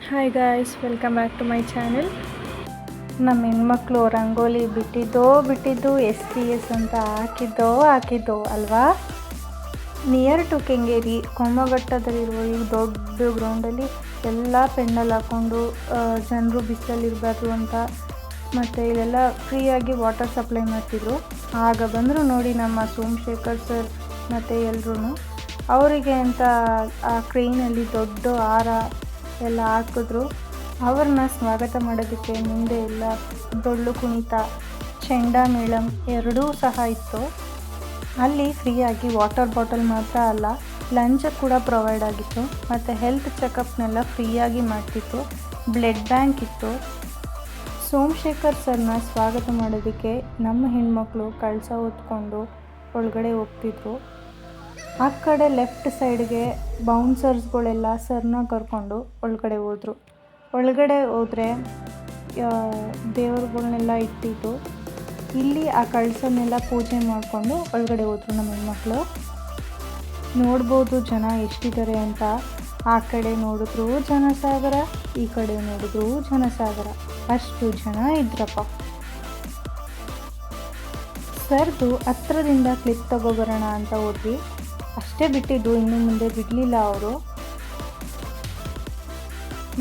Hi guys, welcome back to my channel. ನಮ್ಮ ಹೆಣ್ಮಕ್ಳು ರಂಗೋಲಿ ಬಿಟ್ಟಿದ್ದು SPS ಅಂತ ಹಾಕಿದ್ದೋ ಅಲ್ವಾ. ನಿಯರ್ ಟು ಕೆಂಗೇರಿ ಕೊಮ್ಮಘಟ್ಟದಲ್ಲಿರುವ ಈ ದೊಡ್ಡ ಗ್ರೌಂಡಲ್ಲಿ ಎಲ್ಲ ಪೆಂಡಲ್ ಹಾಕ್ಕೊಂಡು ಜನರು ಬಿಸಿಲಲ್ಲಿರಬಾರ್ದು ಅಂತ ಮತ್ತು ಇಲ್ಲೆಲ್ಲ ಫ್ರೀಯಾಗಿ ವಾಟರ್ ಸಪ್ಲೈ ಮಾಡ್ತಿದ್ರು. ಆಗ ಬಂದರು ನೋಡಿ ನಮ್ಮ ಸೋಮಶೇಖರ್ ಸರ್ ಮತ್ತು ಎಲ್ಲರೂ ಅವರಿಗೆ ಅಂತ ಆ ಕ್ರೇನಲ್ಲಿ ದೊಡ್ಡ ಹಾರ ಎಲ್ಲ ಹಾಕಿದ್ರು. ಅವ್ರನ್ನ ಸ್ವಾಗತ ಮಾಡೋದಕ್ಕೆ ಮುಂದೆ ಎಲ್ಲ ಡೊಳ್ಳು ಕುಣಿತ, ಚೆಂಡಮೇಳಂ ಎರಡೂ ಸಹ ಇತ್ತು. ಅಲ್ಲಿ ಫ್ರೀಯಾಗಿ ವಾಟರ್ ಬಾಟಲ್ ಮಾತ್ರ ಅಲ್ಲ, ಲಂಚ್ ಕೂಡ ಪ್ರೊವೈಡ್ ಆಗಿತ್ತು ಮತ್ತು ಹೆಲ್ತ್ ಚೆಕಪ್ನೆಲ್ಲ ಫ್ರೀಯಾಗಿ ಮಾಡ್ತಿತ್ತು. ಬ್ಲಡ್ ಬ್ಯಾಂಕ್ ಇತ್ತು. ಸೋಮಶೇಖರ್ ಸರ್ನ ಸ್ವಾಗತ ಮಾಡೋದಕ್ಕೆ ನಮ್ಮ ಹೆಣ್ಮಕ್ಳು ಕಳಸ ಹೊತ್ಕೊಂಡು ಒಳಗಡೆ ಹೋಗ್ತಿದ್ರು. ಆ ಕಡೆ ಲೆಫ್ಟ್ ಸೈಡ್ಗೆ ಬೌನ್ಸರ್ಸ್ಗಳೆಲ್ಲ ಸರ್ನ ಕರ್ಕೊಂಡು ಒಳಗಡೆ ಹೋದರು. ಒಳಗಡೆ ಹೋದರೆ ದೇವರುಗಳನ್ನೆಲ್ಲ ಇಟ್ಟಿದ್ದು. ಇಲ್ಲಿ ಆ ಕಳಸನ್ನೆಲ್ಲ ಪೂಜೆ ಮಾಡಿಕೊಂಡು ಒಳಗಡೆ ಹೋದರು ನಮ್ಮ ಹೆಣ್ಮಕ್ಳು. ನೋಡ್ಬೋದು ಜನ ಎಷ್ಟಿದ್ದಾರೆ ಅಂತ. ಆ ಕಡೆ ನೋಡಿದ್ರು ಜನಸಾಗರ, ಈ ಕಡೆ ನೋಡಿದ್ರು ಜನಸಾಗರ, ಅಷ್ಟು ಜನ ಇದ್ರಪ್ಪ. ಸರ್ದು ಹತ್ರದಿಂದ ಕ್ಲಿಪ್ ತಗೋಬರೋಣ ಅಂತ ಹೋದ್ವಿ. ಅಷ್ಟೇ ಬಿಟ್ಟಿದ್ದು, ಇನ್ನು ಮುಂದೆ ಬಿಡಲಿಲ್ಲ ಅವರು.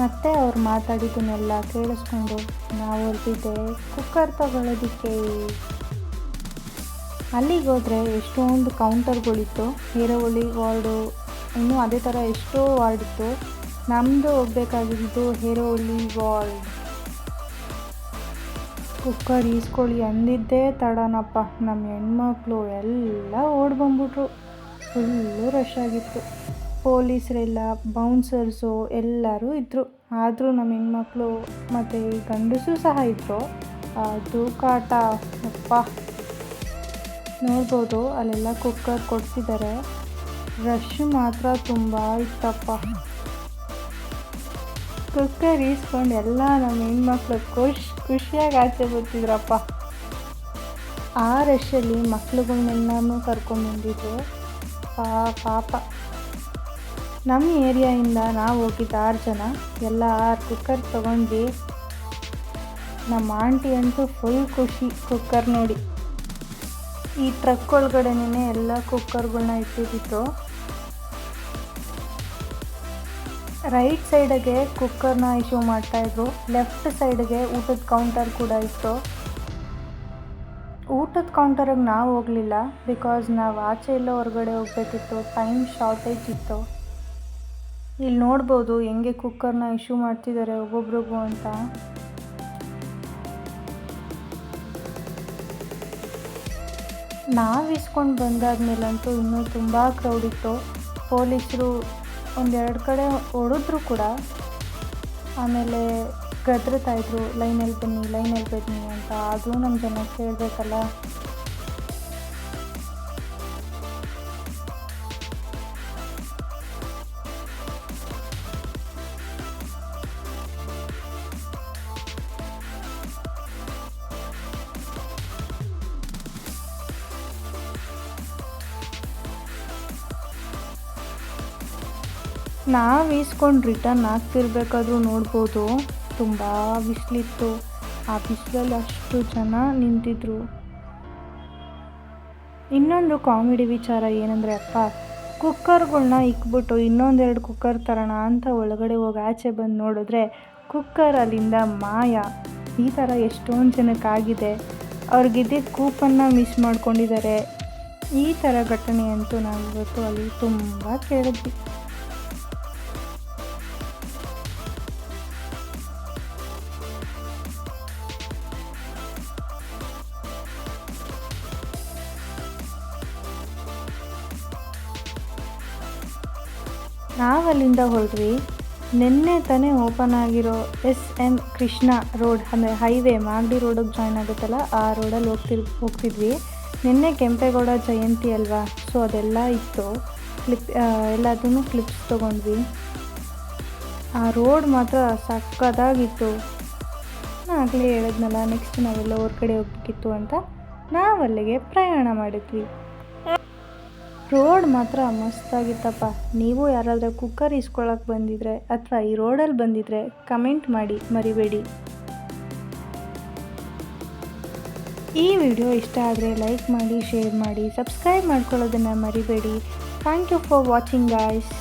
ಮತ್ತೆ ಅವ್ರು ಮಾತಾಡಿದ್ದನ್ನೆಲ್ಲ ಕೇಳಿಸ್ಕೊಂಡು ನಾವು ಹೊರಟಿದ್ದೆ ಕುಕ್ಕರ್ ತಗೊಳ್ಳೋದಕ್ಕೆ. ಅಲ್ಲಿಗೆ ಹೋದರೆ ಎಷ್ಟೊಂದು ಕೌಂಟರ್ಗಳಿತ್ತು. ಹೇರೋವಳ್ಳಿ ವಾರ್ಡು, ಇನ್ನೂ ಅದೇ ಥರ ಎಷ್ಟೋ ವಾರ್ಡ್ ಇತ್ತು. ನಮ್ಮದು ಹೋಗ್ಬೇಕಾಗಿದ್ದು ಹೇರೋವಳ್ಳಿ ವಾರ್ಡ್. ಕುಕ್ಕರ್ ಈಸ್ಕೊಳ್ಳಿ ಅಂದಿದ್ದೇ ತಡನಪ್ಪ. ನಮ್ಮ ಹೆಣ್ಮಕ್ಳು ಎಲ್ಲ ಓಡಿ ಬಂದ್ಬಿಟ್ರು. ಫುಲ್ಲು ರಶ್ ಆಗಿತ್ತು. ಪೊಲೀಸರೆಲ್ಲ, ಬೌನ್ಸರ್ಸು ಎಲ್ಲರೂ ಇದ್ದರು. ಆದರೂ ನಮ್ಮ ಹೆಣ್ಮಕ್ಳು ಮತ್ತು ಗಂಡಸು ಸಹ ಇದ್ದರು. ತೂಕಾಟ ಅಪ್ಪ ನೋಡ್ಬೋದು. ಅಲ್ಲೆಲ್ಲ ಕುಕ್ಕರ್ ಕೊಡ್ತಿದ್ದಾರೆ. ರಶ್ ಮಾತ್ರ ತುಂಬ ಇತ್ತಪ್ಪ. ಕುಕ್ಕರ್ ಈಸ್ಕೊಂಡು ಎಲ್ಲ ನಮ್ಮ ಹೆಣ್ಮಕ್ಳು ಖುಷಿಯಾಗಿ ಆಚೆ ಬರ್ತಿದ್ರಪ್ಪ. ಆ ರಶಲ್ಲಿ ಮಕ್ಳುಗಳನ್ನೆಲ್ಲನೂ ಕರ್ಕೊಂಡ್ಬಂದಿದ್ರು. ಪಾಪ. ನಮ್ಮ ಏರಿಯಾಯಿಂದ ನಾವು ಹೋಗಿದ್ದು 6 ಜನ. ಎಲ್ಲ 6 ಕುಕ್ಕರ್ ತೊಗೊಂಡ್ವಿ. ನಮ್ಮ ಆಂಟಿ ಅಂತೂ ಫುಲ್ ಖುಷಿ ಕುಕ್ಕರ್ ನೋಡಿ. ಈ ಟ್ರಕ್ ಒಳಗಡೆನೇ ಎಲ್ಲ ಕುಕ್ಕರ್ಗಳನ್ನ ಇಟ್ಟಿದ್ದಿತ್ತು. ರೈಟ್ ಸೈಡಿಗೆ ಕುಕ್ಕರ್ನ ಇಶ್ಯೂ ಮಾಡ್ತಾಯಿದ್ರು. ಲೆಫ್ಟ್ ಸೈಡ್ಗೆ ಊಟದ ಕೌಂಟರ್ ಕೂಡ ಇತ್ತು. ಊಟದ ಕೌಂಟರಿಗೆ ನಾವು ಹೋಗಲಿಲ್ಲ, ಬಿಕಾಸ್ ನಾವು ಆಚೆ ಎಲ್ಲ ಹೊರಗಡೆ ಹೋಗಬೇಕಿತ್ತು. ಟೈಮ್ ಶಾರ್ಟೇಜ್ ಇತ್ತು. ಇಲ್ಲಿ ನೋಡ್ಬೋದು ಹೆಂಗೆ ಕುಕ್ಕರ್ನ ಇಶ್ಯೂ ಮಾಡ್ತಿದ್ದಾರೆ ಒಬ್ಬೊಬ್ರಿಗೂ ಅಂತ. ನಾವು ಇಸ್ಕೊಂಡು ಬಂದಾದ್ಮೇಲಂತೂ ಇನ್ನೂ ತುಂಬ ಕ್ರೌಡ್ ಇತ್ತು. ಪೊಲೀಸರು ಒಂದೆರಡು ಕಡೆ ಹೊಡೆದ್ರು ಕೂಡ. ಆಮೇಲೆ ಗದ್ರತಾಯಿದ್ರು, ಲೈನಲ್ಲಿ ಬನ್ನಿ ಅಂತ. ಅದು ನಮ್ಮ ಜನ ಕೇಳಬೇಕಲ್ಲ. ನಾವು ಈಸ್ಕೊಂಡು ರಿಟರ್ನ್ ಆಗ್ತಿರ್ಬೇಕಾದ್ರೂ ನೋಡ್ಬೋದು ತುಂಬ ಬಿಸಿಲಿತ್ತು. ಆ ಬಿಸಿಲಲ್ಲಿ ಅಷ್ಟು ಜನ ನಿಂತಿದ್ರು. ಇನ್ನೊಂದು ಕಾಮಿಡಿ ವಿಚಾರ ಏನಂದರೆ ಅಪ್ಪ, ಕುಕ್ಕರ್ಗಳ್ನ ಇಕ್ಬಿಟ್ಟು ಇನ್ನೊಂದೆರಡು ಕುಕ್ಕರ್ ತರೋಣ ಅಂತ ಒಳಗಡೆ ಹೋಗಿ ಆಚೆ ಬಂದು ನೋಡಿದ್ರೆ ಕುಕ್ಕರ್ ಅಲ್ಲಿಂದ ಮಾಯ. ಈ ಥರ ಎಷ್ಟೊಂದು ಜನಕ್ಕಾಗಿದೆ. ಅವ್ರಿಗಿದ್ದಿದ್ದ ಕೂಪನ್ನ ಮಿಸ್ ಮಾಡ್ಕೊಂಡಿದ್ದಾರೆ. ಈ ಥರ ಘಟನೆ ಅಂತೂ ನಾವು ಇವತ್ತು ಅಲ್ಲಿ ತುಂಬ ಕೇಳಿದ್ವಿ. ನಾವಲ್ಲಿಂದ ಹೊರಟ್ವಿ. ನಿನ್ನೆ ತಾನೇ ಓಪನ್ ಆಗಿರೋ SM ಕೃಷ್ಣ ರೋಡ್, ಅಂದರೆ ಹೈವೇ ಮಾಗಡಿ ರೋಡಿಗೆ ಜಾಯ್ನ್ ಆಗುತ್ತಲ್ಲ, ಆ ರೋಡಲ್ಲಿ ಹೋಗ್ತಿದ್ವಿ. ನಿನ್ನೆ ಕೆಂಪೇಗೌಡ ಜಯಂತಿ ಅಲ್ವಾ, ಸೊ ಅದೆಲ್ಲ ಇತ್ತು. ಎಲ್ಲದೂ ಕ್ಲಿಪ್ಸ್ ತೊಗೊಂಡ್ವಿ. ಆ ರೋಡ್ ಮಾತ್ರ ಸಕ್ಕತ್ತಾಗಿತ್ತು. ಆಗಲೇ ಹೇಳಿದ್ನಲ್ಲ, ನೆಕ್ಸ್ಟ್ ನಾವೆಲ್ಲ ಹೊರಗಡೆ ಹೋಗ್ಬೇಕಿತ್ತು ಅಂತ ನಾವಲ್ಲಿಗೆ ಪ್ರಯಾಣ ಮಾಡಿದ್ವಿ. ರೋಡ್ ಮಾತ್ರ ಮಸ್ತಾಗಿತ್ತಪ್ಪ. ನೀವು ಯಾರಾದರೂ ಕುಕ್ಕರ್ ಇಸ್ಕೊಳಕ್ಕೆ ಬಂದಿದ್ರೆ ಅಥವಾ ಈ ರೋಡಲ್ಲಿ ಬಂದಿದ್ರೆ ಕಮೆಂಟ್ ಮಾಡಿ ಮರಿಬೇಡಿ. ಈ ವಿಡಿಯೋ ಇಷ್ಟ ಆದರೆ ಲೈಕ್ ಮಾಡಿ, ಶೇರ್ ಮಾಡಿ, ಸಬ್ಸ್ಕ್ರೈಬ್ ಮಾಡ್ಕೊಳ್ಳೋದನ್ನು ಮರಿಬೇಡಿ. Thank you for watching guys.